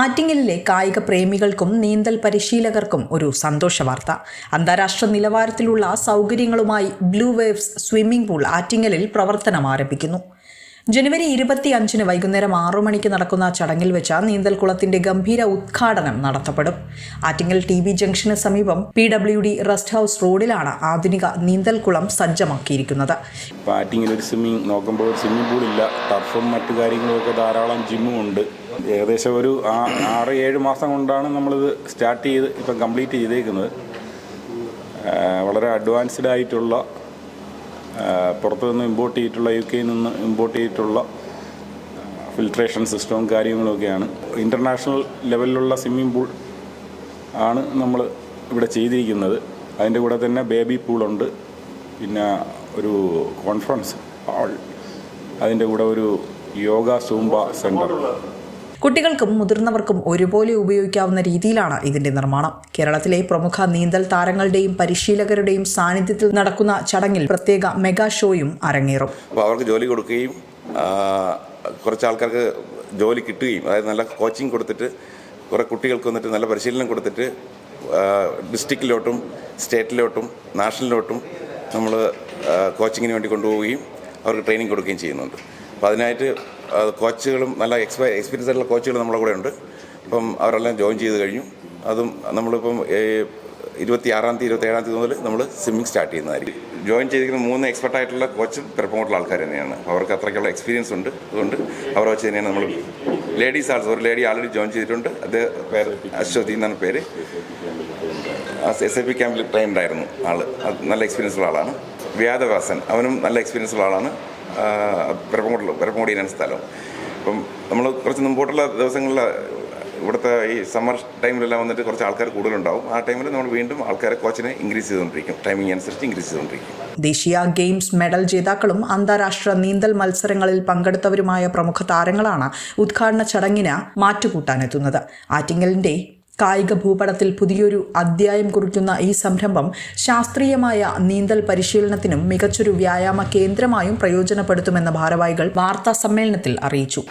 ആറ്റിങ്ങലിലെ കായിക പ്രേമികൾക്കും നീന്തൽ പരിശീലകർക്കും ഒരു സന്തോഷ വാർത്ത. അന്താരാഷ്ട്ര നിലവാരത്തിലുള്ള സൗകര്യങ്ങളുമായി ബ്ലൂ വേവ്സ് സ്വിമ്മിംഗ് പൂൾ ആറ്റിങ്ങലിൽ പ്രവർത്തനം ആരംഭിക്കുന്നു. ജനുവരി 25 വൈകുന്നേരം 6 മണിക്ക് നടക്കുന്ന ചടങ്ങിൽ വെച്ച് നീന്തൽക്കുളത്തിന്റെ ഗംഭീര ഉദ്ഘാടനം നടത്തപ്പെടും. ആറ്റിങ്ങൽ TV ജംഗ്ഷന് സമീപം PWD റെസ്റ്റ് ഹൗസ് റോഡിലാണ് ആധുനിക നീന്തൽക്കുളം സജ്ജമാക്കിയിരിക്കുന്നത്. ആറ്റിങ്ങൽ ഒരു നോക്കുമ്പോൾ സ്വിമ്മിംഗ് പൂളില്ല, ടർഫും മറ്റു കാര്യങ്ങളൊക്കെ ധാരാളം ജിമ്മും ഉണ്ട്. ഏകദേശം ഒരു 6-7 മാസം കൊണ്ടാണ് നമ്മളിത് സ്റ്റാർട്ട് ചെയ്ത് ഇപ്പം കംപ്ലീറ്റ് ചെയ്തേക്കുന്നത്. വളരെ അഡ്വാൻസ്ഡ് ആയിട്ടുള്ള പുറത്തു നിന്ന് ഇമ്പോർട്ട് ചെയ്തിട്ടുള്ള UK നിന്ന് ഇമ്പോർട്ട് ചെയ്തിട്ടുള്ള ഫിൽട്രേഷൻ സിസ്റ്റവും കാര്യങ്ങളൊക്കെയാണ്. ഇൻ്റർനാഷണൽ ലെവലിലുള്ള സ്വിമ്മിംഗ് പൂൾ ആണ് നമ്മൾ ഇവിടെ ചെയ്തിരിക്കുന്നത്. അതിൻ്റെ കൂടെ തന്നെ ബേബി പൂളുണ്ട്, പിന്നെ ഒരു കോൺഫറൻസ് ഹാൾ, അതിൻ്റെ കൂടെ ഒരു യോഗ സൂംബ സെൻറ്റർ. കുട്ടികൾക്കും മുതിർന്നവർക്കും ഒരുപോലെ ഉപയോഗിക്കാവുന്ന രീതിയിലാണ് ഇതിന്റെ നിർമ്മാണം. കേരളത്തിലെ പ്രമുഖ നീന്തൽ താരങ്ങളുടെയും പരിശീലകരുടെയും സാന്നിധ്യത്തിൽ നടക്കുന്ന ചടങ്ങിൽ പ്രത്യേക മെഗാ ഷോയും അരങ്ങേറും. അപ്പോൾ അവർക്ക് ജോലി കൊടുക്കുകയും കുറച്ച് ആൾക്കാർക്ക് ജോലി കിട്ടുകയും, അതായത് നല്ല കോച്ചിങ് കൊടുത്തിട്ട് കുറേ കുട്ടികൾക്ക് വന്നിട്ട് നല്ല പരിശീലനം കൊടുത്തിട്ട് ഡിസ്ട്രിക്റ്റിലോട്ടും സ്റ്റേറ്റിലോട്ടും നാഷണലിലോട്ടും നമ്മൾ കോച്ചിങ്ങിന് വേണ്ടി കൊണ്ടുപോവുകയും അവർക്ക് ട്രെയിനിങ് കൊടുക്കുകയും ചെയ്യുന്നുണ്ട്. അപ്പോൾ അതിനായിട്ട് കോച്ചുകളും നല്ല എക്സ്പീരിയൻസ് ആയിട്ടുള്ള കോച്ചുകൾ നമ്മളെ കൂടെ ഉണ്ട്. അപ്പം അവരെല്ലാം ജോയിൻ ചെയ്ത് കഴിഞ്ഞു. അതും നമ്മളിപ്പം 26-ാം തീയതി 27-ാം തീയതി മുതൽ നമ്മൾ സ്വിമ്മിങ് സ്റ്റാർട്ട് ചെയ്യുന്നതായിരിക്കും. ജോയിൻ ചെയ്തിരിക്കുന്ന 3 എക്സ്പെർട്ടായിട്ടുള്ള കോച്ചും പെർഫോമോട്ടുള്ള ആൾക്കാർ തന്നെയാണ്. അവർക്ക് അത്രയ്ക്കുള്ള എക്സ്പീരിയൻസ് ഉണ്ട്. അതുകൊണ്ട് അവർ വെച്ച് തന്നെയാണ് നമ്മൾ ലേഡീസ് ആൾസോ, ഒരു ലേഡി ആൾറെഡി ജോയിൻ ചെയ്തിട്ടുണ്ട്. അത് പേര് അശ്വതി എന്നാണ് പേര്. SAP ക്യാമ്പിൽ ട്രെയിൻഡ് ആയിരുന്നു ആൾ. നല്ല എക്സ്പീരിയൻസ് ഉള്ള ആളാണ്. വ്യാദവാസൻ, അവനും നല്ല എക്സ്പീരിയൻസ് ഉള്ള ആളാണ്. പെരപ്പമോട് ചെയ്യാൻ സ്ഥലം. അപ്പം നമ്മൾ കുറച്ച് മുമ്പോട്ടുള്ള ദിവസങ്ങളിൽ ഇവിടുത്തെ ഈ സമ്മർ ടൈമിലെല്ലാം വന്നിട്ട് കുറച്ച് ആൾക്കാർ കൂടുതലുണ്ടാവും. ആ ടൈമിൽ നമ്മൾ വീണ്ടും ആൾക്കാരെ കോച്ചിനെ ഇൻക്രീസ് ചെയ്തുകൊണ്ടിരിക്കും, ടൈമിംഗ് അനുസരിച്ച് ഇൻക്രീസ് ചെയ്തുകൊണ്ടിരിക്കും. ദേശീയ ഗെയിംസ് മെഡൽ ജേതാക്കളും അന്താരാഷ്ട്ര നീന്തൽ മത്സരങ്ങളിൽ പങ്കെടുത്തവരുമായ പ്രമുഖ താരങ്ങളാണ് ഉദ്ഘാടന ചടങ്ങിന് മാറ്റുകൂട്ടാനെത്തുന്നത്. ആറ്റിങ്ങലിന്റെ കായിക ഭൂപടത്തിൽ പുതിയൊരു അധ്യായം കുറിക്കുന്ന ഈ സംരംഭം ശാസ്ത്രീയമായ നീന്തൽ പരിശീലനത്തിനും മികച്ചൊരു വ്യായാമ കേന്ദ്രമായും പ്രയോജനപ്പെടുത്തുമെന്ന് ഭാരവാഹികൾ വാർത്താ സമ്മേളനത്തിൽ അറിയിച്ചു.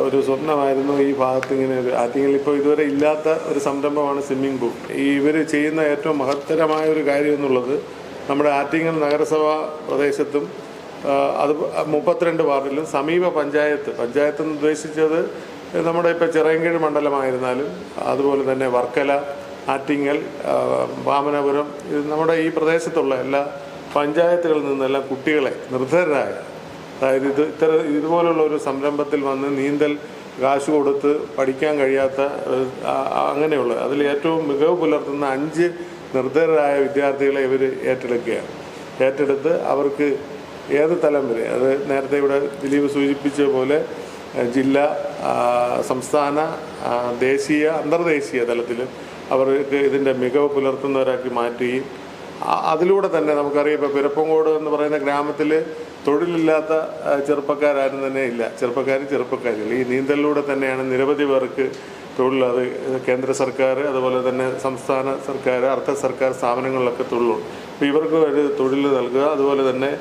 ഒരു സ്വപ്നമായിരുന്നു ഈ ഭാഗത്ത് ഇങ്ങനെ ഒരു ആറ്റിങ്ങൽ ഇപ്പോൾ ഇതുവരെ ഇല്ലാത്ത ഒരു സംരംഭമാണ് സ്വിമ്മിംഗ് പൂൾ. ഇവർ ചെയ്യുന്ന ഏറ്റവും മഹത്തരമായ ഒരു കാര്യം എന്നുള്ളത് നമ്മുടെ ആറ്റിങ്ങൽ നഗരസഭാ പ്രദേശത്തും അത് 32 വാർഡിലും സമീപ പഞ്ചായത്ത് എന്ന് ഉദ്ദേശിച്ചത് നമ്മുടെ ഇപ്പോൾ ചിറയൻകീഴ് മണ്ഡലമായിരുന്നാലും അതുപോലെ തന്നെ വർക്കല, ആറ്റിങ്ങൽ, വാമനപുരം, നമ്മുടെ ഈ പ്രദേശത്തുള്ള എല്ലാ പഞ്ചായത്തുകളിൽ നിന്നെല്ലാം കുട്ടികളെ നിർധരരായ, അതായത് ഇതുപോലുള്ള ഒരു സംരംഭത്തിൽ വന്ന് നീന്തൽ കാശ് കൊടുത്ത് പഠിക്കാൻ കഴിയാത്ത അങ്ങനെയുള്ള അതിൽ ഏറ്റവും മികവ് പുലർത്തുന്ന 5 നിർധരരായ വിദ്യാർത്ഥികളെ ഇവർ ഏറ്റെടുത്ത് അവർക്ക് ഏത് തലം വരെ, അത് നേരത്തെ ഇവിടെ ദിലീപ് സൂചിപ്പിച്ച പോലെ ജില്ലാ, സംസ്ഥാന, ദേശീയ, അന്തർദേശീയ തലത്തിൽ അവർക്ക് ഇതിൻ്റെ മികവ് പുലർത്തുന്നവരാക്കി മാറ്റുകയും അതിലൂടെ തന്നെ നമുക്കറിയാം ഇപ്പോൾ പിരപ്പങ്കോട് എന്ന് പറയുന്ന ഗ്രാമത്തിൽ തൊഴിലില്ലാത്ത ചെറുപ്പക്കാരും തന്നെ ഇല്ല. ചെറുപ്പക്കാരികൾ ഈ നീന്തലിലൂടെ തന്നെയാണ് നിരവധി പേർക്ക് തൊഴിൽ. അത് കേന്ദ്ര സർക്കാർ, അതുപോലെ തന്നെ സംസ്ഥാന സർക്കാർ, അർദ്ധ സർക്കാർ സ്ഥാപനങ്ങളിലൊക്കെ തൊഴിലുണ്ട്. അപ്പോൾ ഇവർക്ക് ഒരു തൊഴിൽ നൽകുക, അതുപോലെ തന്നെ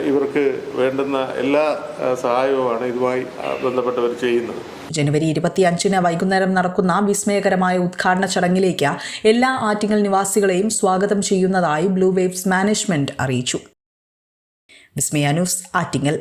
ഇവർക്ക് വേണ്ടുന്ന എല്ലാ സഹായവുമാണ് ഇതുമായി ബന്ധപ്പെട്ടവർ ചെയ്യുന്നത്. ജനുവരി 25 വൈകുന്നേരം നടക്കുന്ന വിസ്മയകരമായ ഉദ്ഘാടന ചടങ്ങിലേക്ക് എല്ലാ ആറ്റിങ്ങൽ നിവാസികളെയും സ്വാഗതം ചെയ്യുന്നതായി ബ്ലൂ വേവ്സ് മാനേജ്മെന്റ് അറിയിച്ചു. വിസ്മയ ന്യൂസ്, ആറ്റിങ്ങൽ.